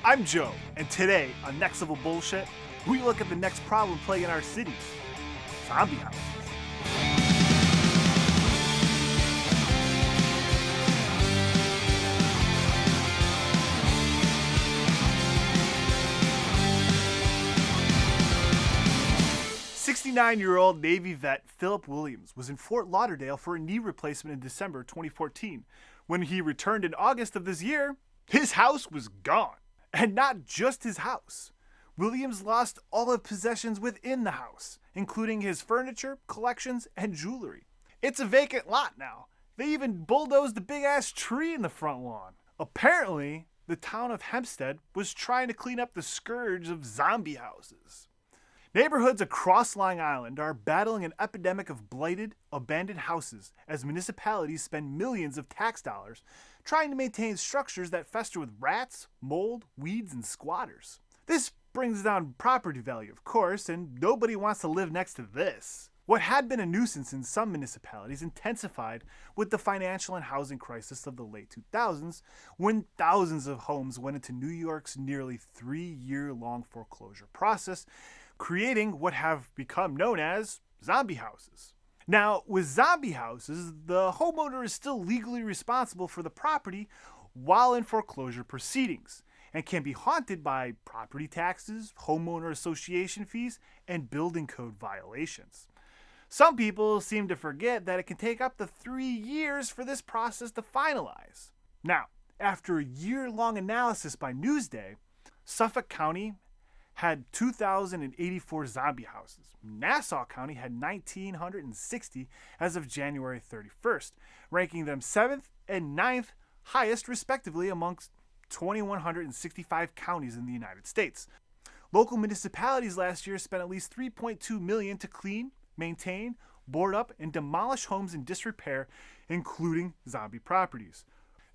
I'm Joe, and today on Next Level Bullshit, we look at the next problem plaguing our cities: zombie houses. 69-year-old Navy vet Philip Williams was in Fort Lauderdale for a knee replacement in December 2014. When he returned in August of this year, his house was gone. And not just his house. Williams lost all of possessions within the house, including his furniture, collections, and jewelry. It's a vacant lot now. They even bulldozed a big-ass tree in the front lawn. Apparently, the town of Hempstead was trying to clean up the scourge of zombie houses. Neighborhoods across Long Island are battling an epidemic of blighted, abandoned houses as municipalities spend millions of tax dollars trying to maintain structures that fester with rats, mold, weeds, and squatters. This brings down property value, of course, and nobody wants to live next to this. What had been a nuisance in some municipalities intensified with the financial and housing crisis of the late 2000s, when thousands of homes went into New York's nearly 3-year-long foreclosure process, creating what have become known as zombie houses. Now, with zombie houses, the homeowner is still legally responsible for the property while in foreclosure proceedings and can be haunted by property taxes, homeowner association fees, and building code violations. Some people seem to forget that it can take up to 3 years for this process to finalize. Now, after a year-long analysis by Newsday, Suffolk County had 2,084 zombie houses. Nassau County had 1,960 as of January 31st, ranking them 7th and 9th highest respectively amongst 2,165 counties in the United States. Local municipalities last year spent at least $3.2 million to clean, maintain, board up, and demolish homes in disrepair, including zombie properties.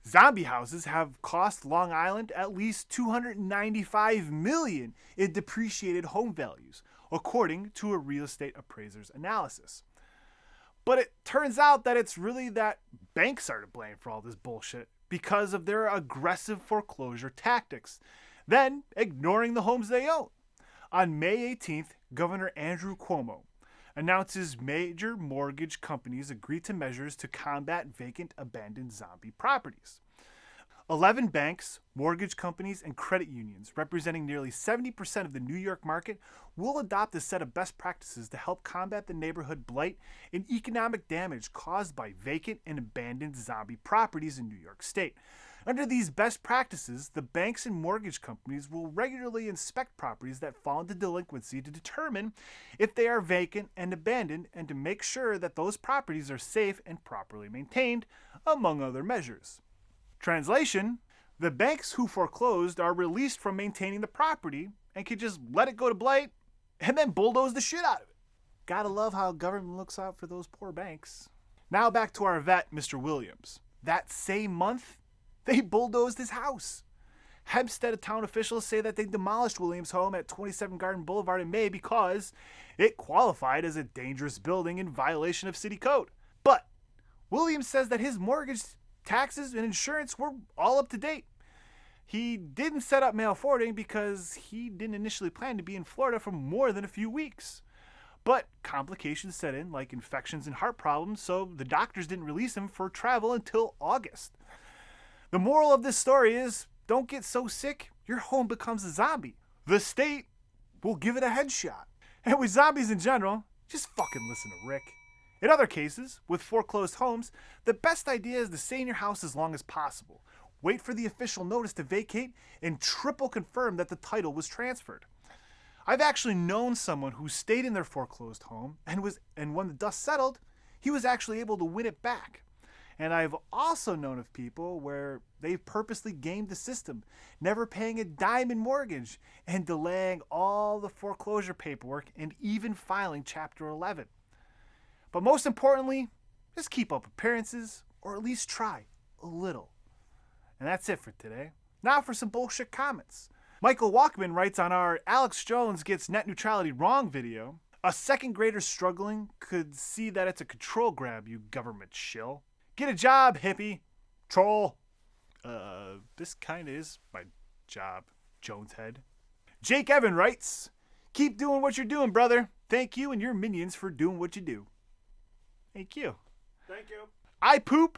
Zombie houses have cost Long Island at least $295 million in depreciated home values, according to a real estate appraiser's analysis. But it turns out that it's really that banks are to blame for all this bullshit because of their aggressive foreclosure tactics, then ignoring the homes they own. On May 18th, Governor Andrew Cuomo announces major mortgage companies agreed to measures to combat vacant, abandoned zombie properties. 11 banks, mortgage companies, and credit unions, representing nearly 70% of the New York market, will adopt a set of best practices to help combat the neighborhood blight and economic damage caused by vacant and abandoned zombie properties in New York State. Under these best practices, the banks and mortgage companies will regularly inspect properties that fall into delinquency to determine if they are vacant and abandoned and to make sure that those properties are safe and properly maintained, among other measures. Translation: the banks who foreclosed are released from maintaining the property and can just let it go to blight and then bulldoze the shit out of it. Gotta love how government looks out for those poor banks. Now back to our vet, Mr. Williams. That same month, they bulldozed his house. Hempstead town officials say that they demolished Williams' home at 27 Garden Boulevard in May because it qualified as a dangerous building in violation of city code. But Williams says that his mortgage, taxes, and insurance were all up to date. He didn't set up mail forwarding because he didn't initially plan to be in Florida for more than a few weeks. But complications set in, like infections and heart problems, so the doctors didn't release him for travel until August. The moral of this story is, don't get so sick, your home becomes a zombie. The state will give it a headshot. And with zombies in general, just fucking listen to Rick. In other cases, with foreclosed homes, the best idea is to stay in your house as long as possible. Wait for the official notice to vacate and triple confirm that the title was transferred. I've actually known someone who stayed in their foreclosed home and when the dust settled, he was actually able to win it back. And I've also known of people where they've purposely gamed the system, never paying a dime in mortgage and delaying all the foreclosure paperwork and even filing Chapter 11. But most importantly, just keep up appearances, or at least try a little. And that's it for today. Now for some bullshit comments. Michael Walkman writes on our Alex Jones Gets Net Neutrality Wrong video, a second grader struggling could see that it's a control grab, you government shill. Get a job, hippie. Troll. This kinda is my job. Joneshead. Jake Evan writes, keep doing what you're doing, brother. Thank you and your minions for doing what you do. Thank you. Thank you. I poop,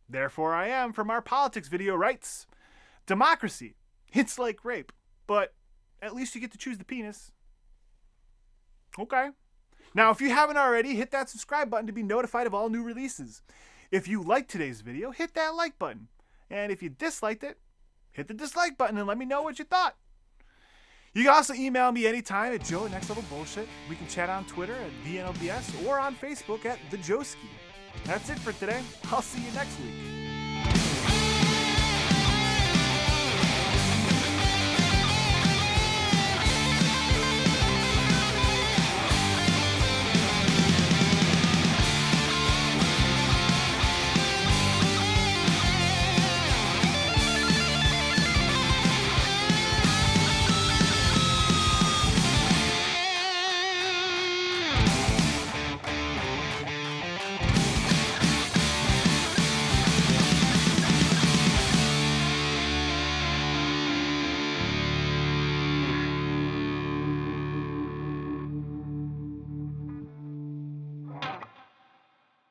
therefore I am, from our politics video writes, democracy, it's like rape, but at least you get to choose the penis. Okay. Now, if you haven't already, hit that subscribe button to be notified of all new releases. If you liked today's video, hit that like button. And if you disliked it, hit the dislike button and let me know what you thought. You can also email me anytime at joe@nextlevelbullshit. We can chat on Twitter at the NLBS or on Facebook at the Joeski. That's it for today. I'll see you next week.